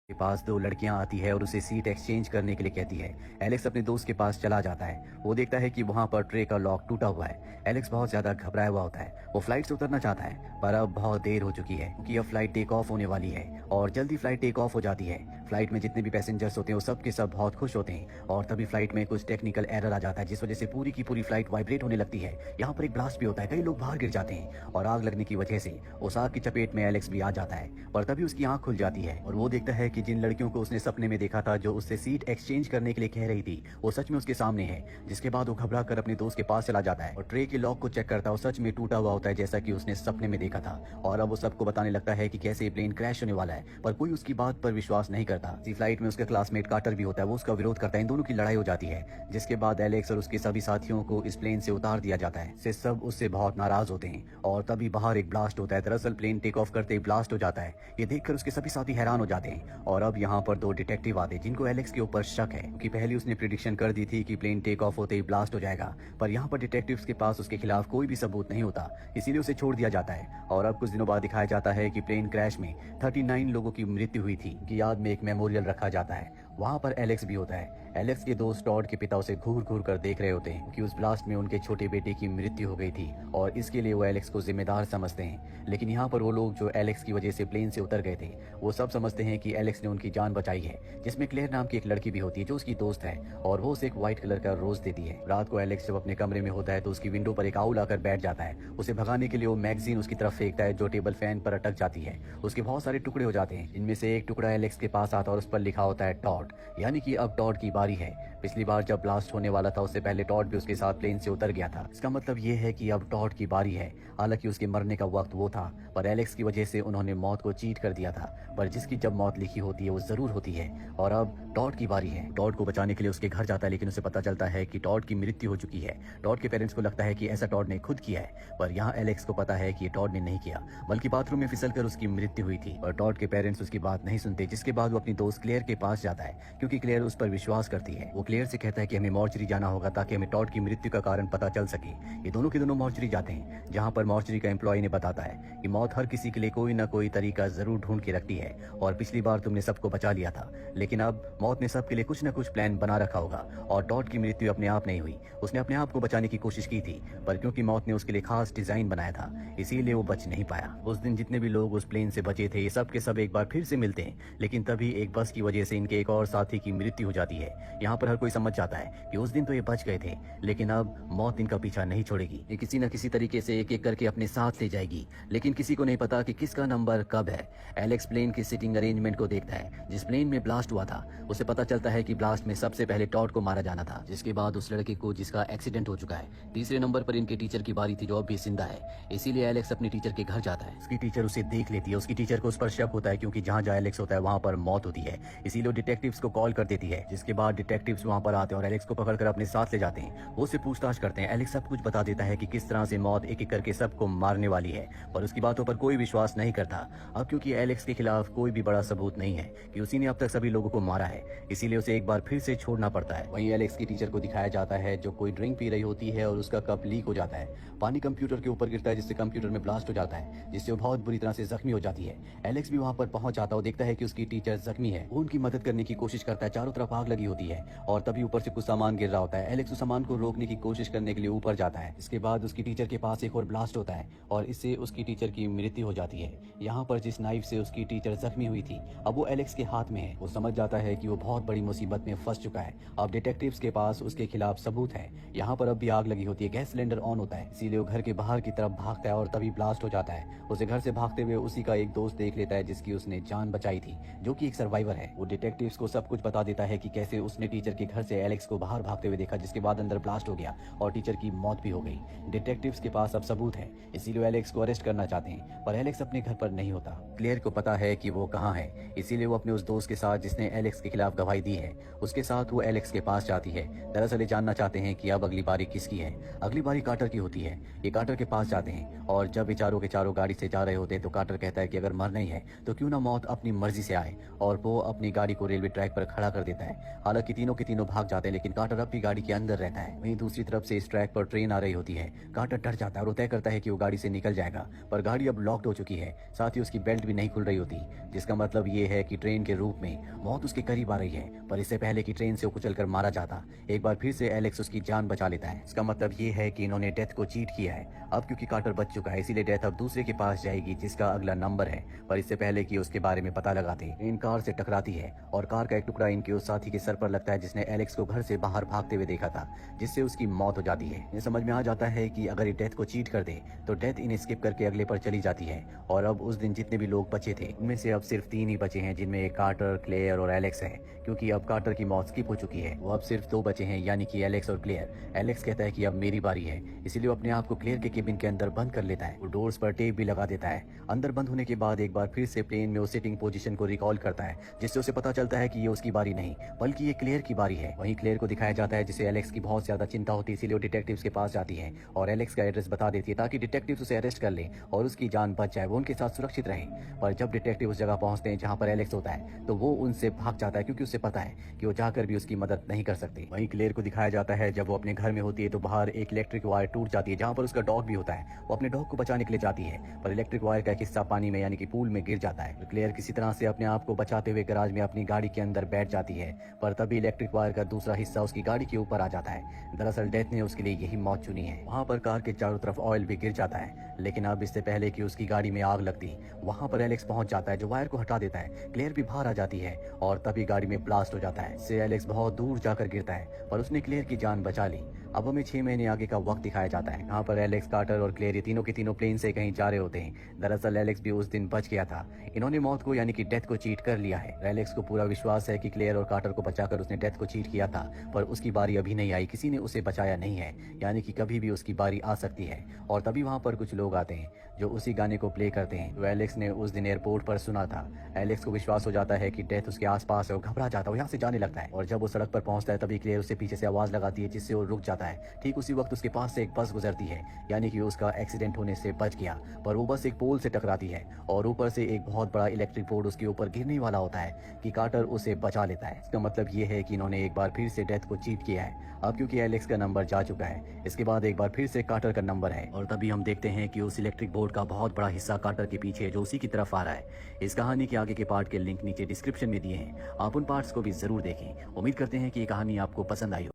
के पास दो लड़कियां आती है और उसे सीट एक्सचेंज करने के लिए कहती है। एलेक्स अपने दोस्त के पास चला जाता है। वो देखता है कि वहां पर ट्रे का लॉक टूटा हुआ है। एलेक्स बहुत ज्यादा घबराया हुआ होता है। वो फ्लाइट से उतरना चाहता है पर अब बहुत देर हो चुकी है क्योंकि अब फ्लाइट टेक ऑफ होने वाली है और जल्दी फ्लाइट टेक ऑफ हो जाती है। फ्लाइट में जितने भी पैसेंजर्स होते हैं वो सब के सब बहुत खुश होते हैं और तभी फ्लाइट में कुछ टेक्निकल एरर आ जाता है जिस वजह से पूरी की पूरी फ्लाइट वाइब्रेट होने लगती है। यहाँ पर एक ब्लास्ट भी होता है, कई लोग बाहर गिर जाते हैं और आग लगने की वजह से उस आग की चपेट में एलेक्स भी आ जाता है। पर तभी उसकी आंख खुल जाती है और वो देखता है कि जिन लड़कियों को उसने सपने में देखा था जो उससे सीट एक्सचेंज करने के लिए कह रही थी वो सच में उसके सामने है। जिसके बाद वो घबरा कर अपने दोस्त के पास चला जाता है और ट्रे के लॉक को चेक करता है और सच में टूटा हुआ होता है जैसा कि उसने सपने में देखा था। और अब वो सबको बताने लगता है कि कैसे प्लेन क्रैश होने वाला है पर कोई उसकी बात पर विश्वास नहीं करता। इसी फ्लाइट में उसका क्लासमेट कार्टर भी होता है, वो उसका विरोध करता है। इन दोनों की लड़ाई हो जाती है जिसके बाद एलेक्स और उसके सभी साथियों को इस प्लेन से उतार दिया जाता है। से सब उससे बहुत नाराज होते हैं और तभी बाहर एक ब्लास्ट होता है। दरअसल प्लेन टेक ऑफ करते ही ब्लास्ट हो जाता है। ये देखकर उसके सभी साथी हैरान हो जाते हैं और अब यहाँ पर दो डिटेक्टिव आते हैं जिनको एलेक्स के ऊपर शक है क्योंकि पहले उसने प्रेडिक्शन कर दी थी कि प्लेन टेक ऑफ होते ही ब्लास्ट हो जाएगा। पर यहाँ पर डिटेक्टिव्स के पास उसके खिलाफ कोई भी सबूत नहीं होता, इसीलिए उसे छोड़ दिया जाता है। और अब कुछ दिनों बाद दिखाया जाता है कि प्लेन क्रैश में 39 लोगों की मृत्यु हुई थी की याद में एक मेमोरियल रखा जाता है। वहाँ पर एलेक्स भी होता है। एलेक्स के दोस्त टॉड के पिता उसे घूर घूर कर देख रहे होते हैं कि उस ब्लास्ट में उनके छोटे बेटे की मृत्यु हो गई थी और इसके लिए वो एलेक्स को जिम्मेदार समझते हैं। लेकिन यहाँ पर वो लोग जो एलेक्स की वजह से प्लेन से उतर गए थे वो सब समझते हैं कि एलेक्स ने उनकी जान बचाई है, जिसमें क्लेयर नाम की एक लड़की भी होती है जो उसकी दोस्त है और वो उसे एक व्हाइट कलर का रोज देती है। रात को एलेक्स जब अपने कमरे में होता है तो उसकी विंडो पर एक आउल आकर बैठ जाता है। उसे भगाने के लिए वो मैगजीन उसकी तरफ फेंकता है जो टेबल फैन पर अटक जाती है। उसके बहुत सारे टुकड़े हो जाते हैं। इनमें से एक टुकड़ा एलेक्स के पास आता है और उस पर लिखा होता है टॉड, यानी कि अब टॉड की बारी है। पिछली बार जब ब्लास्ट होने वाला था उससे पहले टॉड भी उसके साथ प्लेन से उतर गया था। इसका मतलब ये है कि अब टॉड की बारी है। हालांकि उसके मरने का वक्त वो था पर एलेक्स की वजह से उन्होंने मौत को चीट कर दिया था। पर जिसकी जब मौत लिखी होती है वो जरूर होती है और अब टॉड की बारी है। टॉड को बचाने के लिए उसके घर जाता है लेकिन उसे पता चलता है कि टॉड की मृत्यु हो चुकी है। टॉड के पेरेंट्स को लगता है कि ऐसा टॉड ने खुद किया है पर यहाँ एलेक्स को पता है कि ये टॉड ने नहीं किया बल्कि बाथरूम में फिसलकर उसकी मृत्यु हुई थी। और टॉड के पेरेंट्स उसकी बात नहीं सुनते जिसके बाद वो अपनी दोस्त क्लेयर के पास जाता है क्योंकि क्लेयर उस पर विश्वास करती है। वो क्लेयर से कहता है कि हमें मॉर्चरी जाना होगा ताकि हमें टॉड की मृत्यु का कारण पता चल सके। ये दोनों के दोनों मॉर्चरी जाते हैं जहाँ पर मॉर्चरी का एम्प्लॉय ने बताता है कि मौत हर किसी के लिए कोई ना कोई तरीका जरूर ढूंढ के रखती है और पिछली बार तुमने सबको बचा लिया था लेकिन अब मौत ने सबके लिए कुछ न कुछ प्लान बना रखा होगा। और टॉड की मृत्यु अपने आप नहीं हुई, उसने अपने आप को बचाने की कोशिश की थी पर क्योंकि मौत ने उसके लिए खास डिजाइन बनाया था इसीलिए वो बच नहीं पाया। उस दिन जितने भी लोग उस प्लेन से बचे थे ये सब के सब एक बार फिर से मिलते हैं लेकिन तभी एक बस की वजह से इनके एक और साथी की मृत्यु हो जाती है। यहाँ पर हर कोई समझ जाता है कि उस दिन तो ये बच गए थे लेकिन अब मौत इनका पीछा नहीं छोड़ेगी। ये किसी न किसी तरीके से एक एक करके अपने साथ ले जाएगी लेकिन किसी को नहीं पता कि किसका नंबर कब है। एलेक्स प्लेन की सिटिंग अरेंजमेंट को देखता है। जिस प्लेन में ब्लास्ट हुआ था उसे पता चलता है कि ब्लास्ट में सबसे पहले टॉड को मारा जाना था, जिसके बाद उस लड़के को जिसका एक्सीडेंट हो चुका है। तीसरे नंबर पर इनके टीचर की बारी थी जो अब भी जिंदा है, इसीलिए एलेक्स अपने टीचर के घर जाता है। उसकी टीचर उसे देख लेती है। उसकी टीचर को उस पर शक होता है क्योंकि जहाँ जहाँ एलेक्स होता है वहाँ पर मौत होती है, इसीलिए डिटेक्टिव्स को कॉल कर देती है। जिसके बाद डिटेक्टिव्स वहाँ पर आते हैं और एलेक्स को पकड़कर अपने साथ ले जाते हैं। वो उससे पूछताछ करते हैं। एलेक्स सब कुछ बता देता है कि किस तरह से मौत एक एक करके सबको मारने वाली है पर उसकी बातों पर कोई विश्वास नहीं करता। अब क्योंकि एलेक्स के खिलाफ कोई भी बड़ा सबूत नहीं है कि उसी ने अब तक सभी लोगों को मारा है, इसीलिए उसे एक बार फिर से छोड़ना पड़ता है। वहीं एलेक्स की टीचर को दिखाया जाता है जो कोई ड्रिंक पी रही होती है और उसका कप लीक हो जाता है। पानी कंप्यूटर के ऊपर गिरता है जिससे कंप्यूटर में ब्लास्ट हो जाता है जिससे वो बहुत बुरी तरह से जख्मी हो जाती है। एलेक्स भी वहाँ पर पहुंच जाता है, देखता है कि उसकी टीचर जख्मी है। वो उनकी मदद करने की कोशिश करता है। चारों तरफ आग लगी होती है और तभी ऊपर से कुछ सामान गिर रहा होता है। एलेक्स उस सामान को रोकने की कोशिश करने के लिए ऊपर जाता है। इसके बाद उसकी टीचर के पास एक और ब्लास्ट होता है और इससे उसकी टीचर की मृत्यु हो जाती है। यहाँ पर जिस नाइफ से उसकी टीचर जख्मी हुई थी अब वो एलेक्स के हाथ में है। वो समझ जाता है कि वो बहुत बड़ी मुसीबत में फंस चुका है। अब डिटेक्टिव्स के पास उसके खिलाफ सबूत है। यहाँ पर अब भी आग लगी होती है, गैस सिलेंडर ऑन होता है, इसीलिए वो घर के बाहर की तरफ भागता है और तभी ब्लास्ट हो जाता है। उसे घर से भागते हुए उसी का एक दोस्त देख लेता है जिसकी उसने जान बचाई थी, जो कि एक सर्वाइवर है। वो डिटेक्टिव्स को सब कुछ बता देता है कि कैसे उसने टीचर के घर से एलेक्स को बाहर भागते हुए देखा जिसके बाद अंदर ब्लास्ट हो गया और टीचर की मौत भी हो गई। डिटेक्टिव्स के पास अब सबूत है, इसीलिए वो एलेक्स को अरेस्ट करना चाहते हैं पर एलेक्स अपने घर पर नहीं होता। क्लेयर को पता है कि वो कहाँ है, इसीलिए वो अपने उस दोस्त के साथ जिसने एलेक्स के खिलाफ गवाही दी है उसके साथ वो एलेक्स के पास जाती है। दरअसल ये जानना चाहते हैं कि अब अगली बारी किसकी है। अगली बारी कार्टर की होती है। ये कार्टर के पास जाते हैं और जब चारों के चारों गाड़ी से जा रहे होते हैं तो कार्टर कहता है कि अगर मरना ही है तो क्यों ना मौत अपनी मर्जी से आए और वो अपनी गाड़ी को रेलवे ट्रैक पर खड़ा कर देता है। हालांकि तीनों के तीनों तीनों भाग जाते हैं, लेकिन कार्टर अब भी गाड़ी के अंदर रहता है। वहीं दूसरी तरफ से इस ट्रैक पर ट्रेन आ रही होती है। कार्टर डर जाता है और वो तय करता है कि वो गाड़ी से निकल जाएगा, पर गाड़ी अब लॉक्ड हो चुकी है। साथ ही उसकी बेल्ट भी नहीं खुल रही होती, जिसका मतलब ये है कि ट्रेन के रूप में मौत उसके करीब आ रही है। पर इससे पहले कि ट्रेन से वो कुचलकर मारा जाता, एक बार फिर से एलेक्स उसकी जान बचा लेता है। इसका मतलब ये है कि इन्होंने डेथ को चीट किया है। अब क्योंकि कार्टर बच चुका है, इसीलिए डेथ अब दूसरे के पास जाएगी जिसका अगला नंबर है। पर इससे पहले कि उसके बारे में पता लगाते, इन कार से टकराती है और कार का एक टुकड़ा इनके उस साथी के सर पर लगता है जिसने एलेक्स को घर से बाहर भागते हुए देखा था, जिससे उसकी मौत हो जाती है। ये समझ में आ जाता है कि अगर ये डेथ को चीट कर दे तो डेथ इन्हें स्किप करके अगले पर चली जाती है। और अब उस दिन जितने भी लोग बचे थे उनमें से अब सिर्फ 3 ही बचे हैं, जिनमें एक कार्टर, क्लेयर और एलेक्स है। क्योंकि अब कार्टर की मौत स्किप हो चुकी है, वो अब सिर्फ 2 बचे हैं, यानी कि एलेक्स और क्लेयर। एलेक्स कहता है कि अब मेरी बारी है, इसीलिए वो अपने आप को क्लेयर के केबिन के अंदर बंद कर लेता है। वो डोर्स पर टेप भी लगा देता है। अंदर बंद होने के बाद एक बार फिर से प्लेन में वो सिटिंग पोजीशन को रिकॉल करता है, जिससे उसे पता चलता है कि ये उसकी बारी नहीं बल्कि ये क्लेयर की बारी है। वहीं क्लेयर को दिखाया जाता है जिसे एलेक्स की बहुत ज्यादा चिंता होती है, इसीलिए वो डिटेक्टिव्स के पास जाती है और एलेक्स का एड्रेस बता देती है ताकि डिटेक्टिव्स उसे अरेस्ट कर ले और उसकी जान बच जाए, वो उनके साथ सुरक्षित रहे। पर जब डिटेक्टिव उस जगह पहुंचते हैं जहां पर एलेक्स होता है, तो वो उनसे भाग जाता है क्योंकि उसे पता है कि वो जाकर भी उसकी मदद नहीं कर सकते। वहीं क्लेयर को दिखाया जाता है जब वो अपने घर में होती है तो बाहर एक इलेक्ट्रिक वायर टूट जाती है जहां पर उसका डॉग भी होता है। वो अपने डॉग को बचाने के लिए जाती है, पर इलेक्ट्रिक वायर का एक हिस्सा पानी में यानी कि पूल में गिर जाता है। क्लेयर किसी तरह से अपने आप को बचाते हुए गैराज में अपनी गाड़ी के अंदर बैठ जाती है, पर तभी इलेक्ट्रिक वायर का दूसरा हिस्सा उसकी गाड़ी के ऊपर आ जाता है। दरअसल डेथ ने उसके लिए यही मौत चुनी है। वहां पर कार के चारों तरफ ऑयल भी गिर जाता है, लेकिन अब इससे पहले कि उसकी गाड़ी में आग लगती, वहां पर एलेक्स पहुंच जाता है जो वायर को हटा देता है। क्लेयर भी बाहर आ जाती है और तभी गाड़ी में ब्लास्ट हो जाता है। इससे एलेक्स बहुत दूर जाकर गिरता है, पर उसने क्लेयर की जान बचा ली। अब हमें 6 महीने आगे का वक्त दिखाया जाता है। यहाँ पर एलेक्स, कार्टर और क्लेयर ये तीनों के तीनों प्लेन से कहीं जा रहे होते हैं। दरअसल एलेक्स भी उस दिन बच गया था। इन्होंने मौत को यानी कि डेथ को चीट कर लिया है। एलेक्स को पूरा विश्वास है कि क्लेयर और कार्टर को बचाकर उसने डेथ को चीट किया था, पर उसकी बारी अभी नहीं आई, किसी ने उसे बचाया नहीं है, यानी कि कभी भी उसकी बारी आ सकती है। और तभी वहां पर कुछ लोग आते हैं जो उसी गाने को प्ले करते हैं जो एलेक्स ने उस दिन एयरपोर्ट पर सुना था। एलेक्स को विश्वास हो जाता है कि डेथ उसके आसपास है, वो घबरा जाता है, वो यहाँ से जाने लगता है। और जब वो सड़क पर पहुंचता है तभी क्लेयर उसे पीछे से आवाज लगाती है जिससे वो रुक जाता है। ठीक उसी वक्त उसके पास से एक बस गुजरती है, यानी कि उसका एक्सीडेंट होने से बच गया, पर वो बस एक पोल से टकराती है और ऊपर से एक बहुत बड़ा इलेक्ट्रिक बोर्ड उसके ऊपर गिरने वाला होता है कि कार्टर उसे बचा लेता है। इसका मतलब ये है कि इन्होंने एक बार फिर से डेथ को चीट किया है। अब क्योंकि एलेक्स का नंबर जा चुका है, इसके बाद एक बार फिर से कार्टर का नंबर है और तभी हम देखते हैं कि उस इलेक्ट्रिक बोर्ड का बहुत बड़ा हिस्सा कार्टर के पीछे जो उसी की तरफ आ रहा है। इस कहानी के आगे के पार्ट के लिंक नीचे डिस्क्रिप्शन में दिए हैं, आप उन पार्ट्स को भी जरूर देखें। उम्मीद करते हैं कि ये कहानी आपको पसंद आई हो।